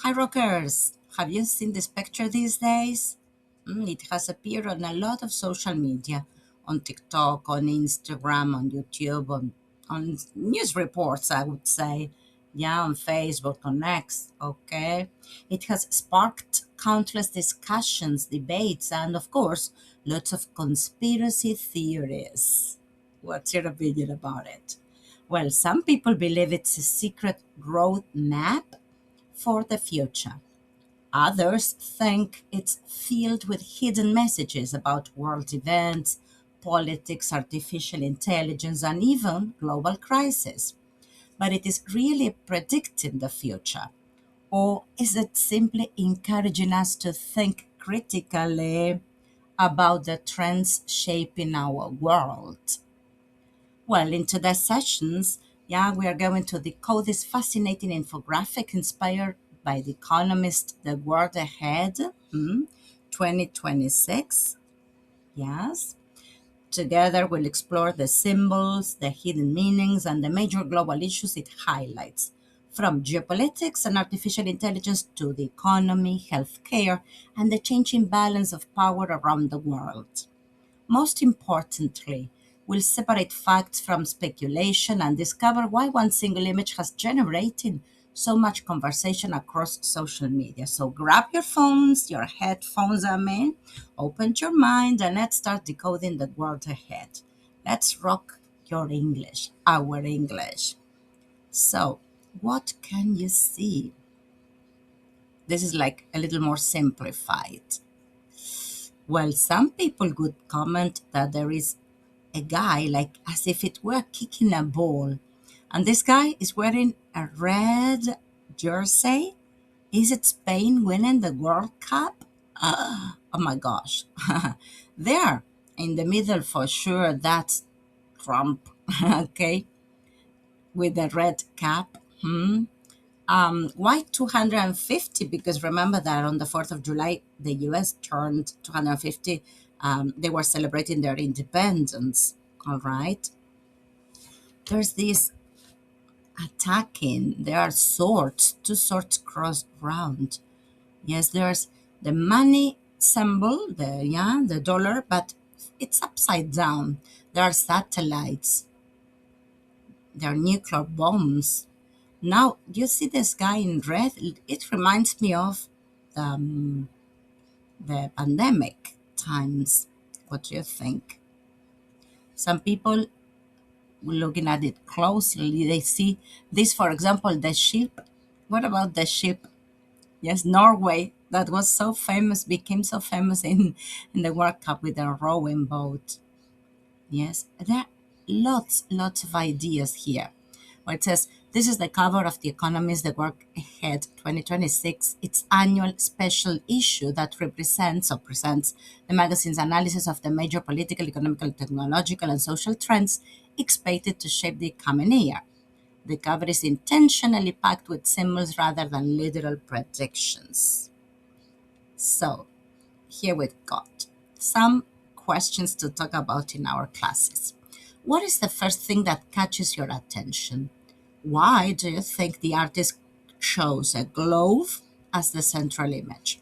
Hi, rockers! Have you seen this picture these days? It has appeared on a lot of social media on TikTok, on Instagram, on YouTube, on news reports, I would say. Yeah, on Facebook, on X, okay? It has sparked countless discussions, debates, and of course, lots of conspiracy theories. What's your opinion about it? Well, some people believe it's a secret road map for the future. Others think it's filled with hidden messages about world events, politics, artificial intelligence, and even global crisis. But it is really predicting the future. Or is it simply encouraging us to think critically about the trends shaping our world? Well, in today's sessions, yeah, we are going to decode this fascinating infographic inspired by The Economist, The World Ahead, 2026. Yes. Together, we'll explore the symbols, the hidden meanings, and the major global issues it highlights, from geopolitics and artificial intelligence to the economy, healthcare, and the changing balance of power around the world. Most importantly, we'll separate facts from speculation and discover why one single image has generated so much conversation across social media. So grab your phones, your headphones, open your mind, and let's start decoding the world ahead. Let's rock your English, our English. So, what can you see? This is like a little more simplified. Well, some people could comment that there is a guy like as if it were kicking a ball. And this guy is wearing a red jersey. Is it Spain winning the World Cup? Oh my gosh. There in the middle for sure, that's Trump, okay, with the red cap. Why 250? Because remember that on the 4th of July, the US turned 250. They were celebrating their independence. All right. There's this attacking. There are swords, two swords crossed round. Yes, there's the money symbol, the dollar, but it's upside down. There are satellites. There are nuclear bombs. Now, you see this guy in red? It reminds me of the pandemic times. What do you think? Some people looking at it closely, they see this, for example, the ship. What about the ship? Yes, Norway, that was so famous, became so famous in the World Cup with a rowing boat. Yes, there are lots of ideas here. Where it says, this is the cover of The Economist, The Work Ahead 2026, its annual special issue that represents or presents the magazine's analysis of the major political, economical, technological, and social trends expected to shape the coming year. The cover is intentionally packed with symbols rather than literal predictions. So, here we've got some questions to talk about in our classes. What is the first thing that catches your attention? Why do you think the artist chose a glove as the central image?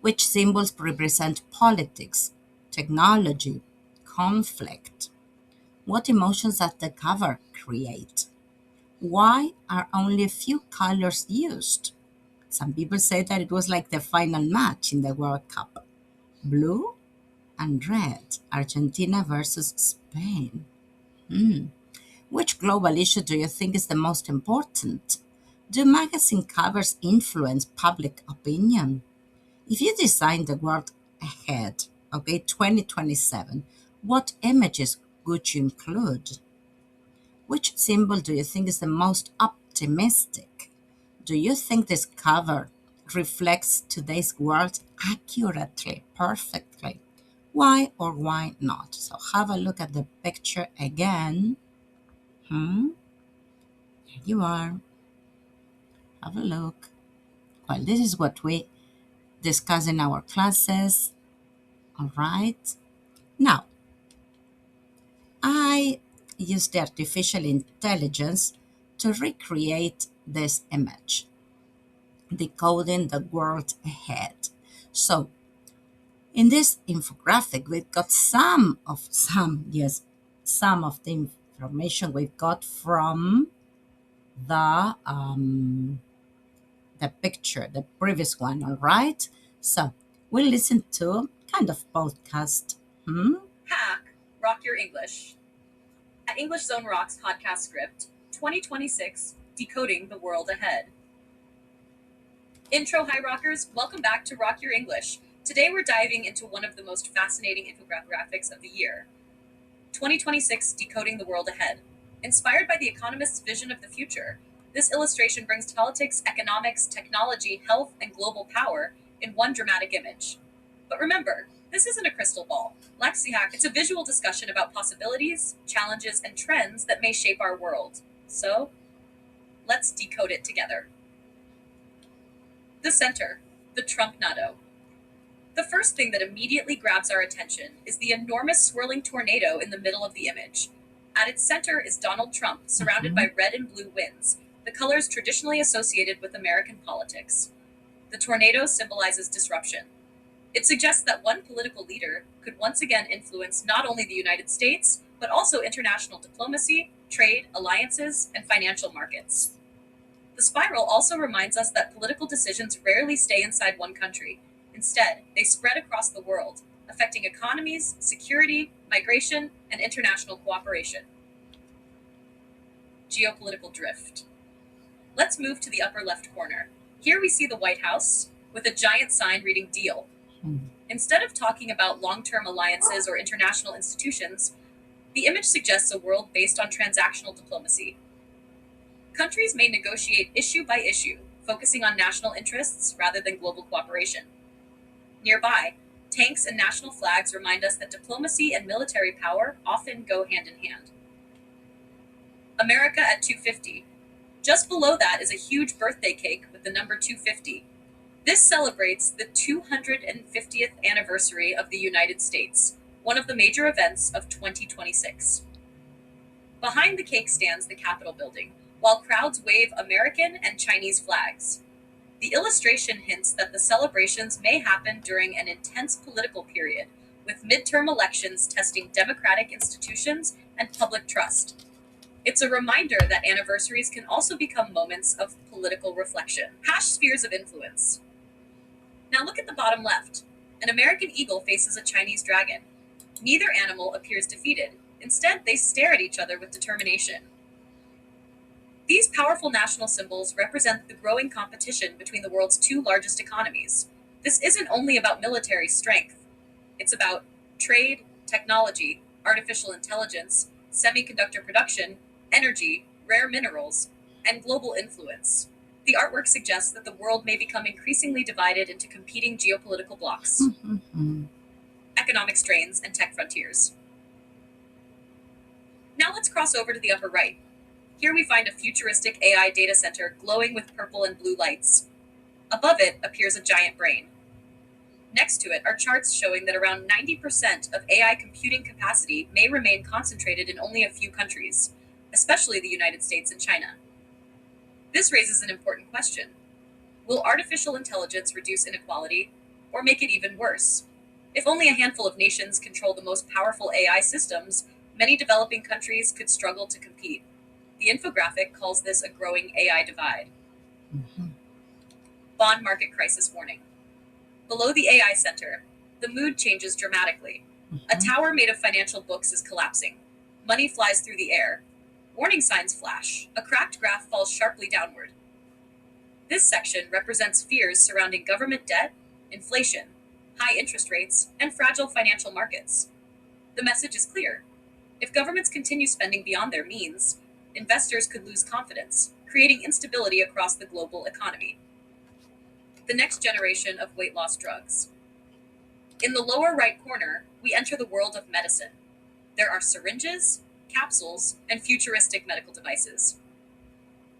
Which symbols represent politics, technology, conflict? What emotions does the cover create? Why are only a few colors used? Some people say that it was like the final match in the World Cup. Blue and red, Argentina versus Spain. Which global issue do you think is the most important? Do magazine covers influence public opinion? If you design the world ahead, okay, 2027, what images would you include? Which symbol do you think is the most optimistic? Do you think this cover reflects today's world accurately, perfectly? Why or why not? So have a look at the picture again. Here you are. Have a look. Well, this is what we discuss in our classes. All right. Now, I used the artificial intelligence to recreate this image. decoding the world ahead. So, in this infographic, we've got some of the information we've got from the picture, the previous one. All right. So we'll listen to kind of podcast. Hack, Rock Your English. At English Zone Rocks podcast script, 2026, Decoding the World Ahead. Intro, High Rockers, welcome back to Rock Your English. Today we're diving into one of the most fascinating infographics of the year, 2026, Decoding the World Ahead. Inspired by The Economist's vision of the future, this illustration brings politics, economics, technology, health, and global power in one dramatic image. But remember, this isn't a crystal ball. LexiHack, it's a visual discussion about possibilities, challenges, and trends that may shape our world. So, let's decode it together. The center, the Trumpnado. The first thing that immediately grabs our attention is the enormous swirling tornado in the middle of the image. At its center is Donald Trump, surrounded by red and blue winds, the colors traditionally associated with American politics. The tornado symbolizes disruption. It suggests that one political leader could once again influence not only the United States, but also international diplomacy, trade, alliances, and financial markets. The spiral also reminds us that political decisions rarely stay inside one country. Instead, they spread across the world, affecting economies, security, migration, and international cooperation. Geopolitical drift. Let's move to the upper left corner. Here we see the White House with a giant sign reading Deal. Instead of talking about long-term alliances or international institutions, the image suggests a world based on transactional diplomacy. Countries may negotiate issue by issue, focusing on national interests rather than global cooperation. Nearby, tanks and national flags remind us that diplomacy and military power often go hand in hand. America at 250. Just below that is a huge birthday cake with the number 250. This celebrates the 250th anniversary of the United States, one of the major events of 2026. Behind the cake stands the Capitol building, while crowds wave American and Chinese flags. The illustration hints that the celebrations may happen during an intense political period, with midterm elections testing democratic institutions and public trust. It's a reminder that anniversaries can also become moments of political reflection. Hash spheres of influence. Now look at the bottom left. An American eagle faces a Chinese dragon. Neither animal appears defeated. Instead, they stare at each other with determination. These powerful national symbols represent the growing competition between the world's two largest economies. This isn't only about military strength. It's about trade, technology, artificial intelligence, semiconductor production, energy, rare minerals, and global influence. The artwork suggests that the world may become increasingly divided into competing geopolitical blocs. Economic strains and tech frontiers. Now let's cross over to the upper right. Here we find a futuristic AI data center glowing with purple and blue lights. Above it appears a giant brain. Next to it are charts showing that around 90% of AI computing capacity may remain concentrated in only a few countries, especially the United States and China. This raises an important question. Will artificial intelligence reduce inequality or make it even worse? If only a handful of nations control the most powerful AI systems, many developing countries could struggle to compete. The infographic calls this a growing AI divide. Bond market crisis warning. Below the AI center, the mood changes dramatically. A tower made of financial books is collapsing. Money flies through the air. Warning signs flash. A cracked graph falls sharply downward. This section represents fears surrounding government debt, inflation, high interest rates, and fragile financial markets. The message is clear. If governments continue spending beyond their means, investors could lose confidence, creating instability across the global economy. The next generation of weight loss drugs. In the lower right corner, we enter the world of medicine. There are syringes, capsules, and futuristic medical devices.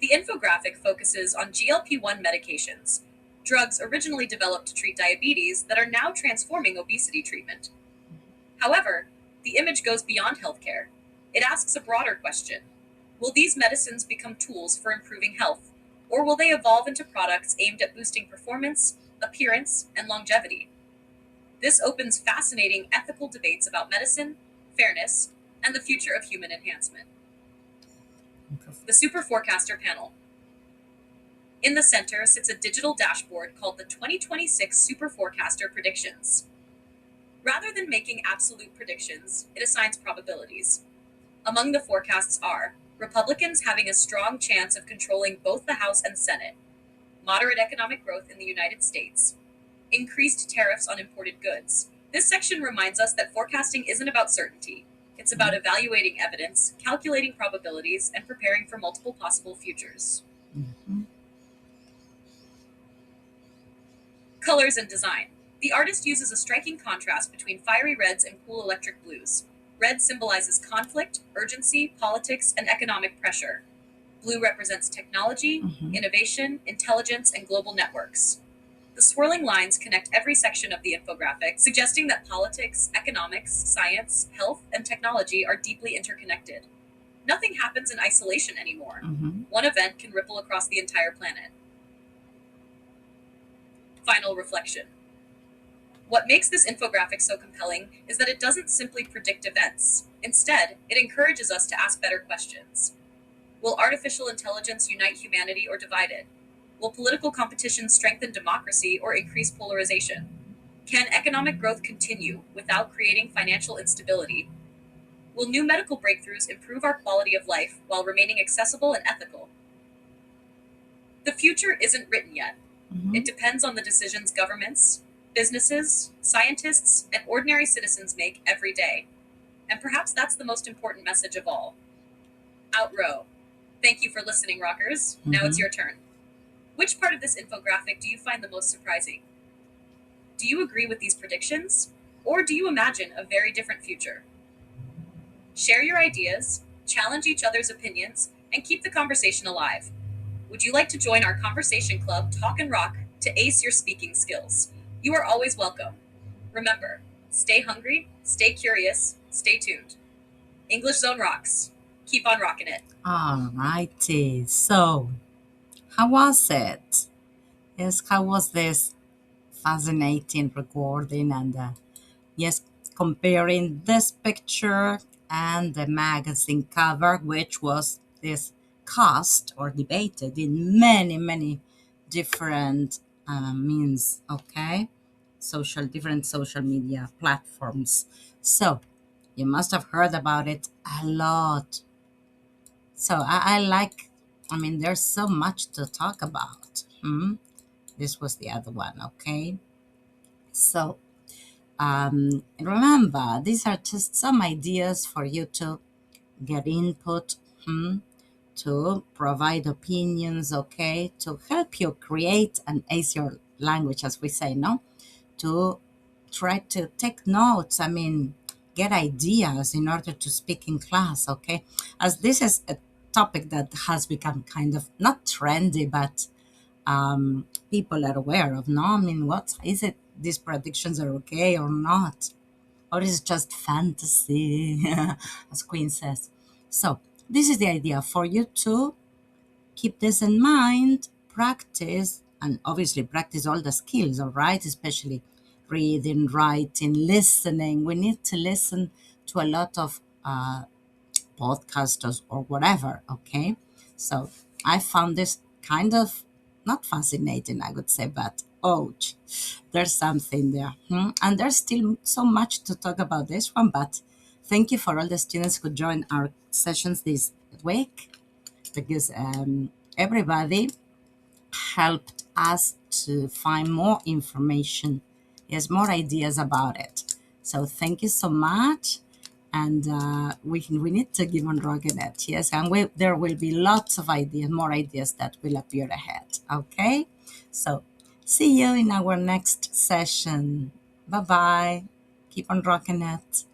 The infographic focuses on GLP-1 medications, drugs originally developed to treat diabetes that are now transforming obesity treatment. However, the image goes beyond healthcare. It asks a broader question. Will these medicines become tools for improving health, Or will they evolve into products aimed at boosting performance, appearance, and longevity? This opens fascinating ethical debates about medicine, fairness, and the future of human enhancement. The Super Forecaster Panel. In the center sits a digital dashboard called the 2026 Super Forecaster Predictions. Rather than making absolute predictions, it assigns probabilities. Among the forecasts are Republicans having a strong chance of controlling both the House and Senate, moderate economic growth in the United States, increased tariffs on imported goods. This section reminds us that forecasting isn't about certainty. It's about evaluating evidence, calculating probabilities, and preparing for multiple possible futures. Mhm. Colors and design. The artist uses a striking contrast between fiery reds and cool electric blues. Red symbolizes conflict, urgency, politics, and economic pressure. Blue represents technology, Mhm. innovation, intelligence, and global networks. The swirling lines connect every section of the infographic, suggesting that politics, economics, science, health, and technology are deeply interconnected. Nothing happens in isolation anymore. Mhm. One event can ripple across the entire planet. Final reflection. What makes this infographic so compelling is that it doesn't simply predict events. Instead, it encourages us to ask better questions. Will artificial intelligence unite humanity or divide it? Will political competition strengthen democracy or increase polarization? Can economic growth continue without creating financial instability? Will new medical breakthroughs improve our quality of life while remaining accessible and ethical? The future isn't written yet. Mhm. It depends on the decisions governments, businesses, scientists, and ordinary citizens make every day. And perhaps that's the most important message of all. Outrow. Thank you for listening, rockers. Now it's Mhm. your turn. Which part of this infographic do you find the most surprising? Do you agree with these predictions? Or do you imagine a very different future? Share your ideas, challenge each other's opinions, and keep the conversation alive. Would you like to join our conversation club, Talk and Rock, to ace your speaking skills? You are always welcome. Remember, stay hungry, stay curious, stay tuned. English Zone rocks. Keep on rocking it. All righty. So, how was it? Yes, how was this fascinating recording? And yes, comparing this picture and the magazine cover, which was discussed or debated in many, many different means, okay? Different social media platforms. So, you must have heard about it a lot. So, I like, I mean, there's so much to talk about. This was the other one, okay? So, remember, these are just some ideas for you to get input, to provide opinions, okay, to help you create and ace your language, as we say, no? To try to take notes, I mean, get ideas in order to speak in class, okay? As this is a topic that has become kind of not trendy, but people are aware of, no? I mean, what is it? These predictions are okay or not? Or is it just fantasy, as Queen says? So, this is the idea for you to keep this in mind, practice, and obviously practice all the skills, all right? Especially reading, writing, listening. We need to listen to a lot of podcasters or whatever, okay? So I found this kind of not fascinating, I would say, but ouch, there's something there. And there's still so much to talk about this one, but thank you for all the students who joined our sessions this week because everybody helped us to find more information. Yes, more ideas about it. So thank you so much. And we need to give on rocking it. Yes, and there will be lots of ideas, more ideas that will appear ahead. Okay, so see you in our next session. Bye bye. Keep on rocking it.